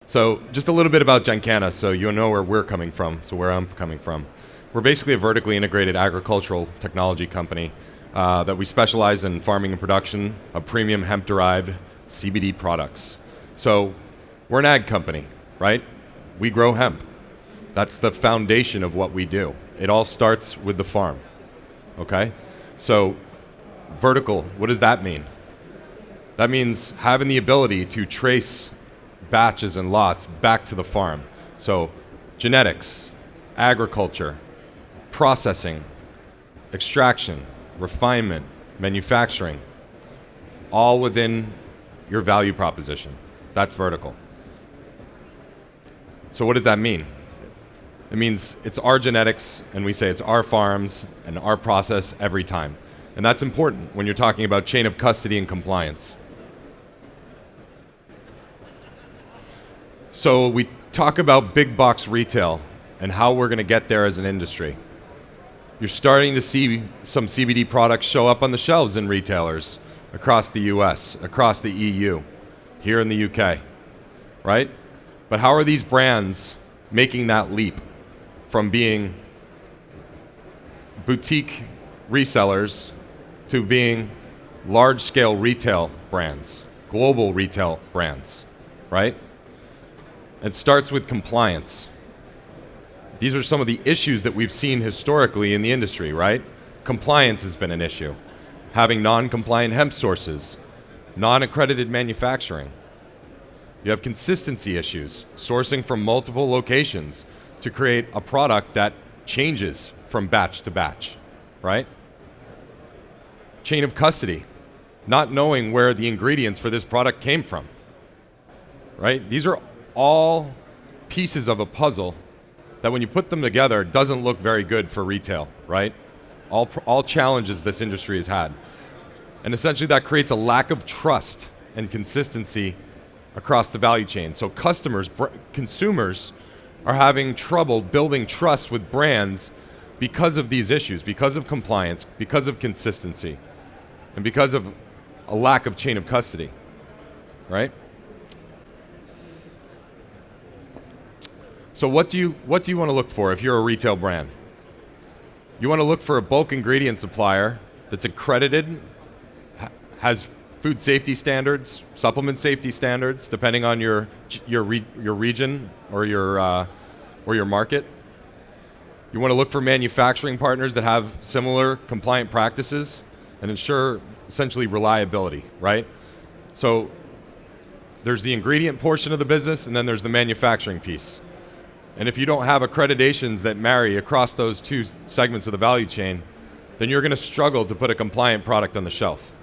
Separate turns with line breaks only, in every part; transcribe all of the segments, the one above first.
So just a little bit about GenCanna so you know where we're coming from, so where I'm coming from. We're basically a vertically integrated agricultural technology company that we specialize in farming and production of premium hemp-derived CBD products. So we're an ag company, right? We grow hemp. That's the foundation of what we do. It all starts with the farm, okay? So vertical, what does that mean? That means having the ability to trace batches and lots back to the farm. So genetics, agriculture, processing, extraction, refinement, manufacturing, all within your value proposition. That's vertical. So what does that mean? It means it's our genetics, and we say it's our farms and our process every time. And that's important when you're talking about chain of custody and compliance. So we talk about big box retail and how we're going to get there as an industry. You're starting to see some CBD products show up on the shelves in retailers across the US, across the EU, here in the UK, right? But how are these brands making that leap from being boutique resellers to being large-scale retail brands, global retail brands, right? It starts with compliance. These are some of the issues that we've seen historically in the industry, right? Compliance has been an issue. Having non-compliant hemp sources, non-accredited manufacturing. You have consistency issues, sourcing from multiple locations to create a product that changes from batch to batch, right? Chain of custody, not knowing where the ingredients for this product came from, right? These are all pieces of a puzzle that when you put them together doesn't look very good for retail, right? All challenges this industry has had. And essentially that creates a lack of trust and consistency across the value chain. So consumers are having trouble building trust with brands because of these issues, because of compliance, because of consistency, and because of a lack of chain of custody, right? So what do you want to look for if you're a retail brand? You want to look for a bulk ingredient supplier that's accredited, has food safety standards, supplement safety standards, depending on your region or your market. You want to look for manufacturing partners that have similar compliant practices and ensure essentially reliability, right? So there's the ingredient portion of the business, and then there's the manufacturing piece. And if you don't have accreditations that marry across those two segments of the value chain, then you're going to struggle to put a compliant product on the shelf.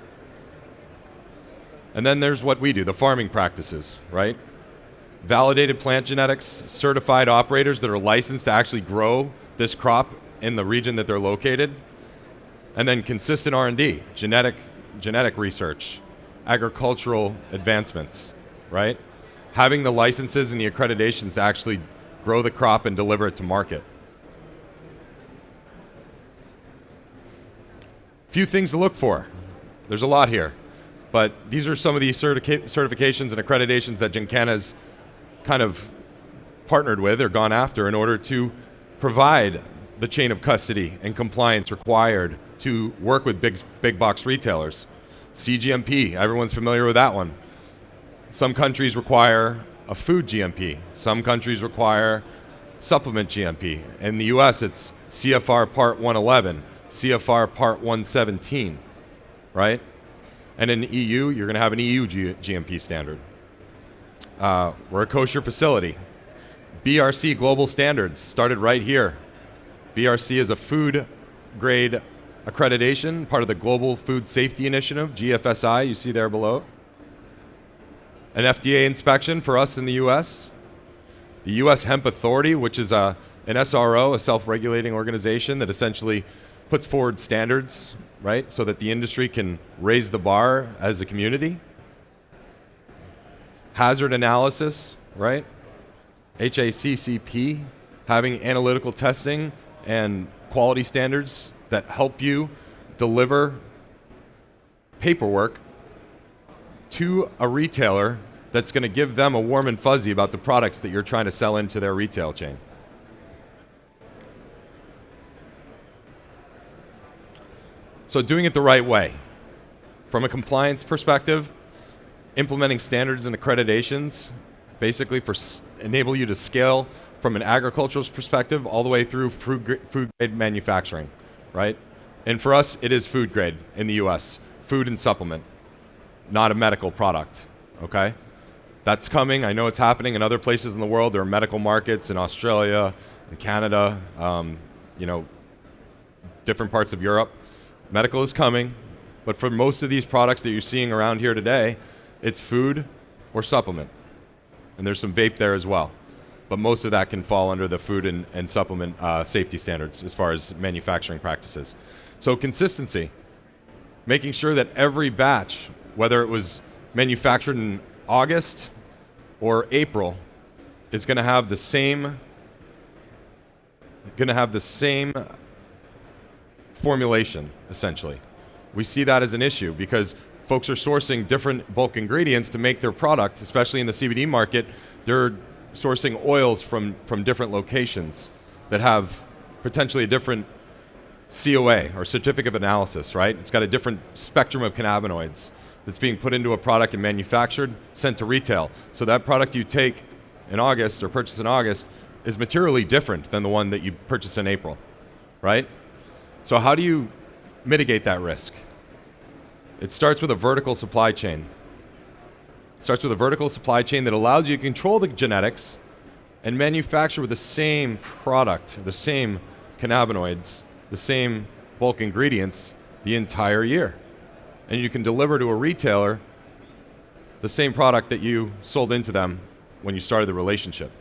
And then there's what we do, the farming practices, right? Validated plant genetics, certified operators that are licensed to actually grow this crop in the region that they're located, and then consistent R&D, genetic research, agricultural advancements, right? Having the licenses and the accreditations to actually grow the crop and deliver it to market. Few things to look for. There's a lot here, but these are some of the certifications and accreditations that GenCanna's kind of partnered with or gone after in order to provide the chain of custody and compliance required to work with big box retailers. CGMP, everyone's familiar with that one. Some countries require a food GMP. Some countries require supplement GMP. In the US, it's CFR Part 111, CFR Part 117, right? And in the EU, you're going to have an EU GMP standard. We're a kosher facility. BRC Global Standards started right here. BRC is a food grade accreditation, part of the Global Food Safety Initiative, GFSI, you see there below. An FDA inspection for us in the US. The US Hemp Authority, which is an SRO, a self-regulating organization that essentially puts forward standards, right, so that the industry can raise the bar as a community. Hazard analysis, right? HACCP, having analytical testing and quality standards that help you deliver paperwork to a retailer that's going to give them a warm and fuzzy about the products that you're trying to sell into their retail chain. So doing it the right way. From a compliance perspective, implementing standards and accreditations, basically enable you to scale from an agricultural perspective all the way through food grade manufacturing, right? And for us, it is food grade in the US, food and supplement, not a medical product, okay? That's coming. I know it's happening in other places in the world. There are medical markets in Australia and Canada, different parts of Europe. Medical is coming, but for most of these products that you're seeing around here today, it's food or supplement. And there's some vape there as well. But most of that can fall under the food and supplement safety standards as far as manufacturing practices. So consistency, making sure that every batch, whether it was manufactured in August or April, is going to have the same formulation, essentially. We see that as an issue because folks are sourcing different bulk ingredients to make their product, especially in the CBD market. They're sourcing oils from different locations that have potentially a different COA, or certificate of analysis, right? It's got a different spectrum of cannabinoids that's being put into a product and manufactured, sent to retail. So that product you take in August or purchase in August is materially different than the one that you purchase in April, right? So how do you mitigate that risk? It starts with a vertical supply chain. It starts with a vertical supply chain that allows you to control the genetics and manufacture with the same product, the same cannabinoids, the same bulk ingredients the entire year. And you can deliver to a retailer the same product that you sold into them when you started the relationship.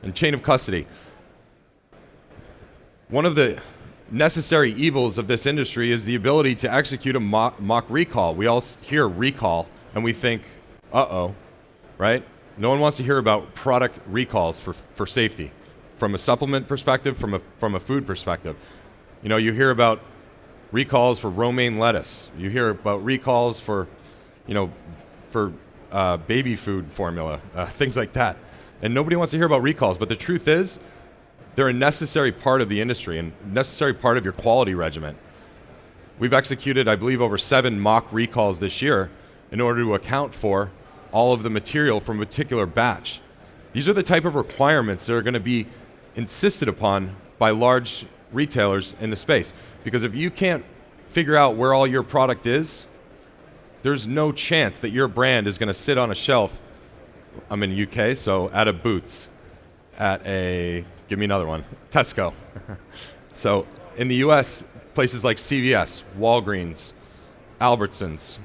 And chain of custody. One of the necessary evils of this industry is the ability to execute a mock recall. We all hear recall and we think, uh-oh, right? No one wants to hear about product recalls for safety, from a supplement perspective, from a food perspective. You know, you hear about recalls for romaine lettuce. You hear about recalls for baby food formula, things like that. And nobody wants to hear about recalls, but the truth is, they're a necessary part of the industry and necessary part of your quality regimen. We've executed, I believe, over 7 mock recalls this year in order to account for all of the material from a particular batch. These are the type of requirements that are going to be insisted upon by large retailers in the space. Because if you can't figure out where all your product is, there's no chance that your brand is going to sit on a shelf. I'm in the UK, so at a Boots, at a, give me another one, Tesco. So in the US, places like CVS, Walgreens, Albertsons,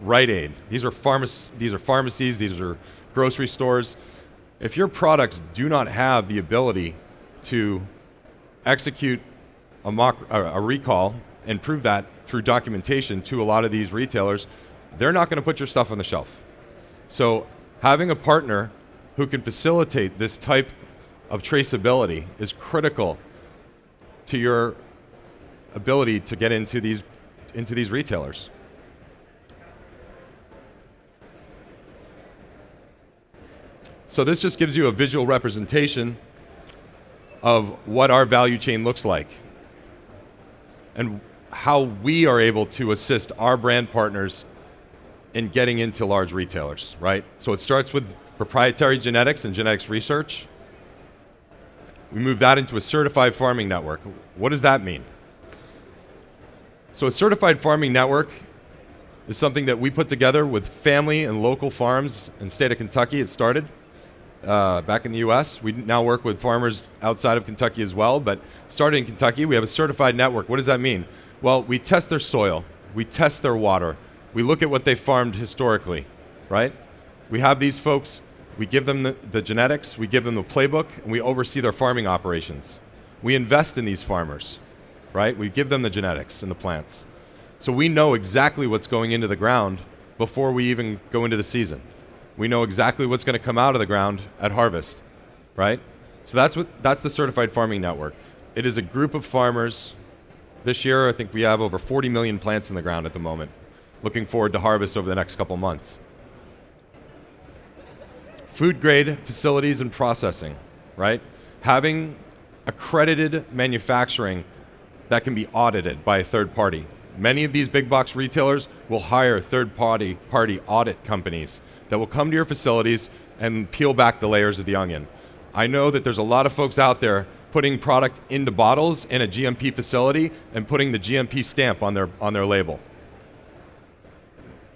Rite Aid. These are pharmacies, these are grocery stores. If your products do not have the ability to execute a recall and prove that through documentation to a lot of these retailers, they're not going to put your stuff on the shelf. So having a partner who can facilitate this type of traceability is critical to your ability to get into these retailers. So this just gives you a visual representation of what our value chain looks like and how we are able to assist our brand partners in getting into large retailers, right? So it starts with proprietary genetics and genetics research. We move that into a certified farming network. What does that mean? So a certified farming network is something that we put together with family and local farms in the state of Kentucky. It started back in the US. We now work with farmers outside of Kentucky as well, but starting in Kentucky, we have a certified network. What does that mean? Well, we test their soil, we test their water, we look at what they farmed historically, right? We have these folks, we give them the genetics, we give them the playbook, and we oversee their farming operations. We invest in these farmers, right? We give them the genetics and the plants. So we know exactly what's going into the ground before we even go into the season. We know exactly what's going to come out of the ground at harvest, right? So that's the Certified Farming Network. It is a group of farmers. This year, I think we have over 40 million plants in the ground at the moment. looking forward to harvest over the next couple months. Food grade facilities and processing, right? Having accredited manufacturing that can be audited by a third party. Many of these big box retailers will hire third party audit companies that will come to your facilities and peel back the layers of the onion. I know that there's a lot of folks out there putting product into bottles in a GMP facility and putting the GMP stamp on their label.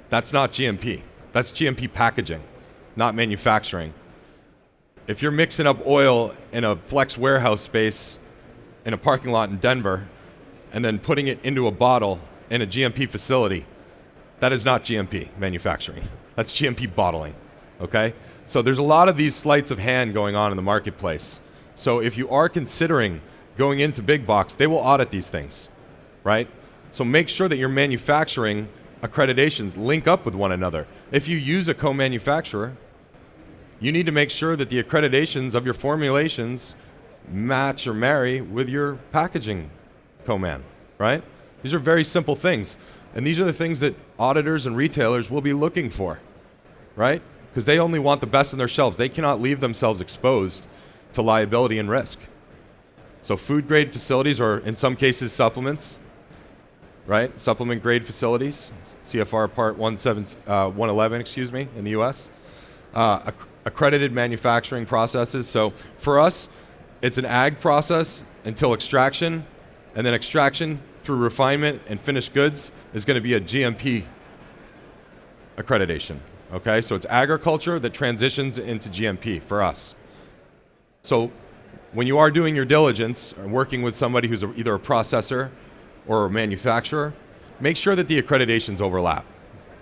That's not GMP. That's GMP packaging, not manufacturing. If you're mixing up oil in a flex warehouse space in a parking lot in Denver and then putting it into a bottle in a GMP facility, that is not GMP manufacturing. That's GMP bottling, okay? So there's a lot of these sleights of hand going on in the marketplace. So if you are considering going into big box, they will audit these things, right? So make sure that your manufacturing accreditations link up with one another. If you use a co-manufacturer, you need to make sure that the accreditations of your formulations match or marry with your packaging co-man, right? These are very simple things. And these are the things that auditors and retailers will be looking for, right? Because they only want the best on their shelves. They cannot leave themselves exposed to liability and risk. So food grade facilities, or in some cases supplements, right? Supplement grade facilities, CFR Part 111, in the US. Accredited manufacturing processes. So for us, it's an ag process until extraction, and then extraction through refinement and finished goods is going to be a GMP accreditation. Okay, so it's agriculture that transitions into GMP for us. So when you are doing your diligence or working with somebody who's either a processor or a manufacturer, make sure that the accreditations overlap.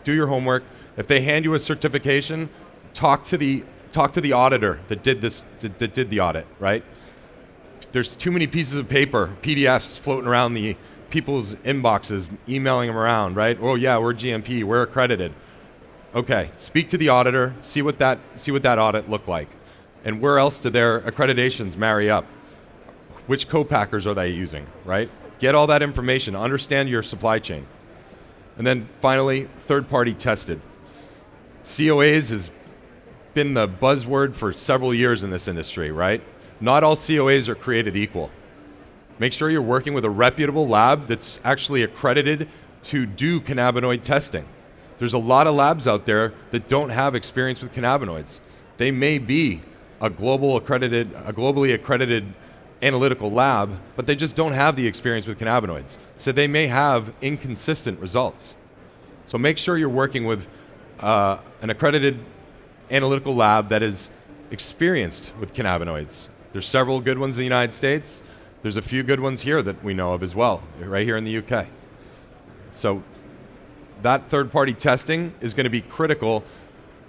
Do your homework. If they hand you a certification, talk to the auditor that did the audit, right? There's too many pieces of paper, PDFs floating around the people's inboxes, emailing them around, right? Oh yeah, we're GMP, we're accredited. Okay, speak to the auditor, see what that audit looked like. And where else do their accreditations marry up? Which co-packers are they using, right? Get all that information, understand your supply chain. And then finally, third-party tested. COAs has been the buzzword for several years in this industry, right? Not all COAs are created equal. Make sure you're working with a reputable lab that's actually accredited to do cannabinoid testing. There's a lot of labs out there that don't have experience with cannabinoids. They may be a globally accredited analytical lab, but they just don't have the experience with cannabinoids. So they may have inconsistent results. So make sure you're working with an accredited analytical lab that is experienced with cannabinoids. There's several good ones in the United States. There's a few good ones here that we know of as well, right here in the UK. So that third-party testing is going to be critical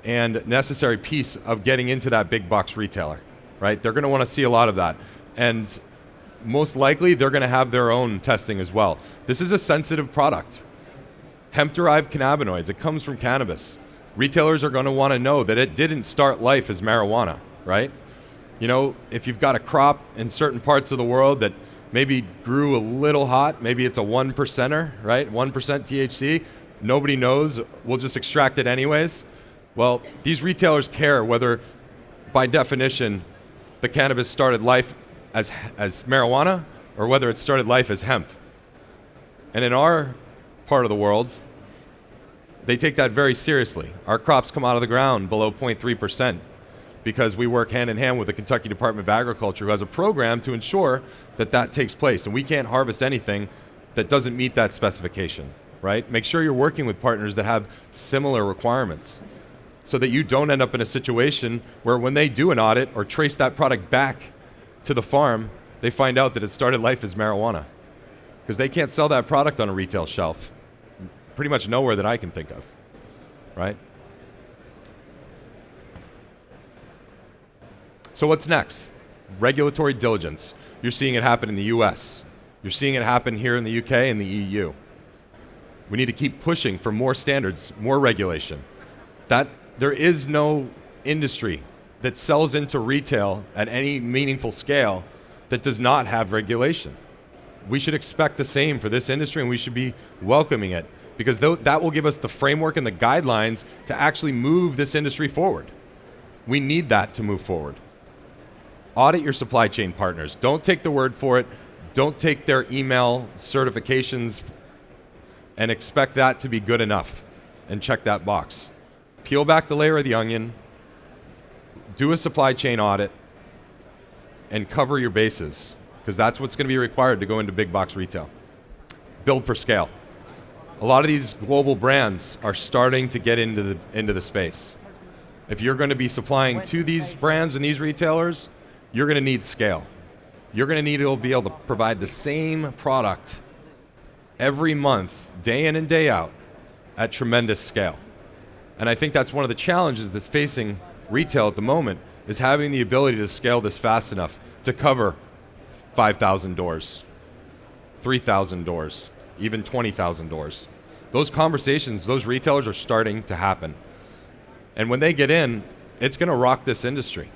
and necessary piece of getting into that big box retailer, right? They're going to want to see a lot of that. And most likely, they're going to have their own testing as well. This is a sensitive product. Hemp-derived cannabinoids, it comes from cannabis. Retailers are going to want to know that it didn't start life as marijuana, right? You know, if you've got a crop in certain parts of the world that maybe grew a little hot, maybe it's a 1%er, right? 1% THC, nobody knows, we'll just extract it anyways. Well, these retailers care whether, by definition, the cannabis started life as marijuana or whether it started life as hemp. And in our part of the world, they take that very seriously. Our crops come out of the ground below 0.3% because we work hand in hand with the Kentucky Department of Agriculture, who has a program to ensure that that takes place. And we can't harvest anything that doesn't meet that specification, right? Make sure you're working with partners that have similar requirements so that you don't end up in a situation where when they do an audit or trace that product back to the farm, they find out that it started life as marijuana, because they can't sell that product on a retail shelf pretty much nowhere that I can think of, right? So what's next? Regulatory diligence. You're seeing it happen in the US. You're seeing it happen here in the UK and the EU. We need to keep pushing for more standards, more regulation. There is no industry that sells into retail at any meaningful scale that does not have regulation. We should expect the same for this industry, and we should be welcoming it, because that will give us the framework and the guidelines to actually move this industry forward. We need that to move forward. Audit your supply chain partners. Don't take the word for it. Don't take their email certifications and expect that to be good enough and check that box. Peel back the layer of the onion, do a supply chain audit, and cover your bases, because that's what's going to be required to go into big box retail. Build for scale. A lot of these global brands are starting to get into the space. If you're going to be supplying to these brands and these retailers, you're going to need scale. You're going to need to be able to provide the same product every month, day in and day out, at tremendous scale. And I think that's one of the challenges that's facing retail at the moment, is having the ability to scale this fast enough to cover 5,000 doors, 3,000 doors, even 20,000 doors. Those conversations, those retailers are starting to happen. And when they get in, it's going to rock this industry.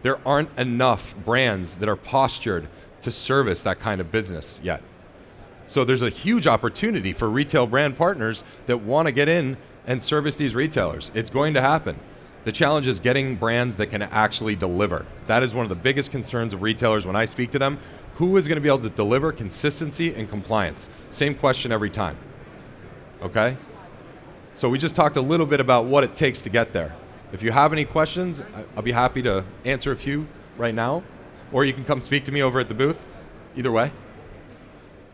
There aren't enough brands that are postured to service that kind of business yet. So there's a huge opportunity for retail brand partners that want to get in and service these retailers. It's going to happen. The challenge is getting brands that can actually deliver. That is one of the biggest concerns of retailers when I speak to them. Who is going to be able to deliver consistency and compliance? Same question every time. Okay? So we just talked a little bit about what it takes to get there. If you have any questions, I'll be happy to answer a few right now, or you can come speak to me over at the booth. Either way.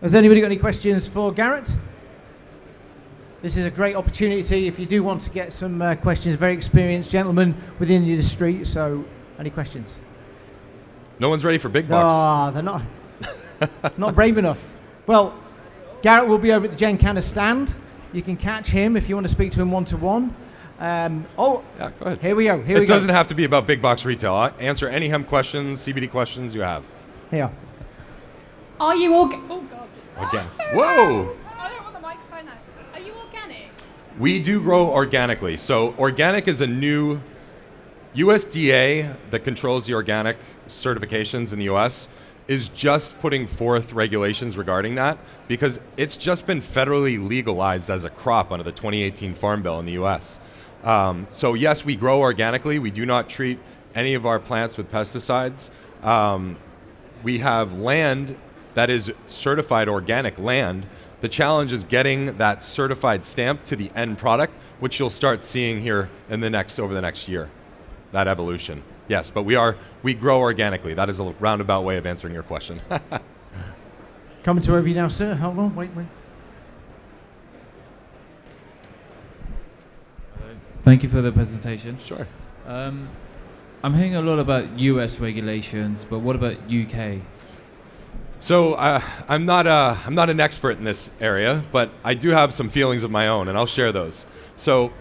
Has anybody got any questions for Garrett? This is a great opportunity if you do want to get some questions. Very experienced gentleman within the industry. So, any questions?
No one's ready for big box.
Ah, they're not brave enough. Well, Garrett will be over at the GenCanna stand. You can catch him if you want to speak to him one-to-one.
Yeah, go ahead.
Here we go.
It doesn't have to be about big box retail. I'll answer any hemp questions, CBD questions you have.
Here.
Are you oh God.
Again. Whoa!
I don't want the microphone now. Are you organic?
We do grow organically. So organic is a new USDA that controls the organic certifications in the US is just putting forth regulations regarding that, because it's just been federally legalized as a crop under the 2018 Farm Bill in the US. So yes, we grow organically. We do not treat any of our plants with pesticides. We have land that is certified organic land. The challenge is getting that certified stamp to the end product, which you'll start seeing here in over the next year, that evolution. Yes, but we grow organically. That is a roundabout way of answering your question.
Coming to over you now, sir. Hold on, wait.
Thank you for the presentation.
Sure.
I'm hearing a lot about US regulations, but what about UK?
So I'm not an expert in this area, but I do have some feelings of my own, and I'll share those. So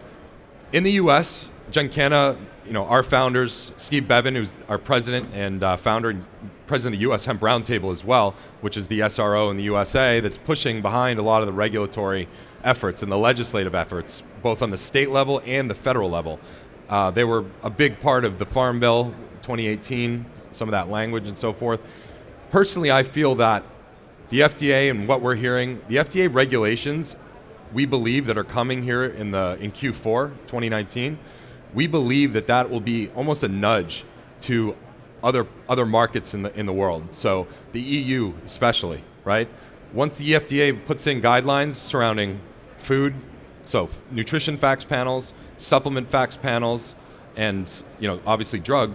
in the US, GenCanna, our founders, Steve Bevan, who's our president and founder and president of the US Hemp Roundtable as well, which is the SRO in the USA that's pushing behind a lot of the regulatory efforts and the legislative efforts, both on the state level and the federal level. They were a big part of the Farm Bill 2018, some of that language and so forth. Personally, I feel that the FDA and what we're hearing, the FDA regulations, we believe that are coming here in Q4 2019, we believe that will be almost a nudge to other markets in the world. So the EU especially, right? Once the FDA puts in guidelines surrounding food, so nutrition facts panels, supplement facts panels, and obviously drug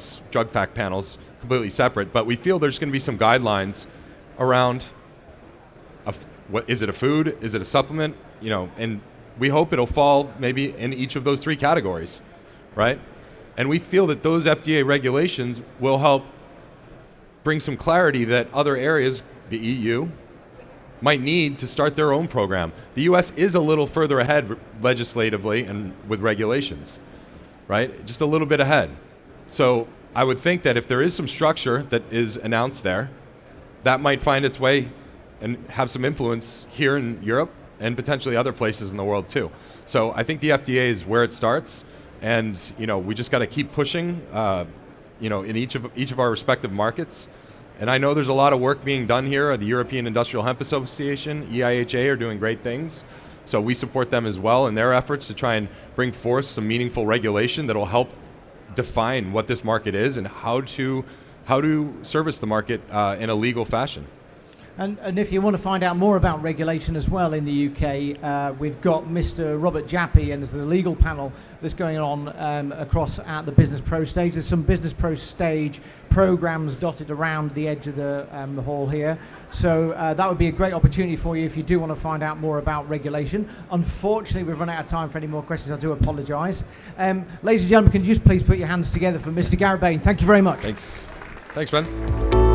fact panels, completely separate. But we feel there's going to be some guidelines around what is it, a food, is it a supplement, and we hope it'll fall maybe in each of those three categories, right? And we feel that those FDA regulations will help bring some clarity that other areas, the EU, might need to start their own program. The US is a little further ahead legislatively and with regulations, right? Just a little bit ahead. So I would think that if there is some structure that is announced there, that might find its way and have some influence here in Europe and potentially other places in the world too. So I think the FDA is where it starts, and we just got to keep pushing, in each of our respective markets. And I know there's a lot of work being done here. The European Industrial Hemp Association, EIHA, are doing great things. So we support them as well in their efforts to try and bring forth some meaningful regulation that will help define what this market is and how to service the market in a legal fashion.
And if you want to find out more about regulation as well in the UK, we've got Mr. Robert Jappy and the legal panel that's going on across at the Business Pro stage. There's some Business Pro stage programs dotted around the edge of the hall here. So that would be a great opportunity for you if you do want to find out more about regulation. Unfortunately, we've run out of time for any more questions. I do apologise. Ladies and gentlemen, can you just please put your hands together for Mr. Garrett Bain? Thank you very much.
Thanks, Ben.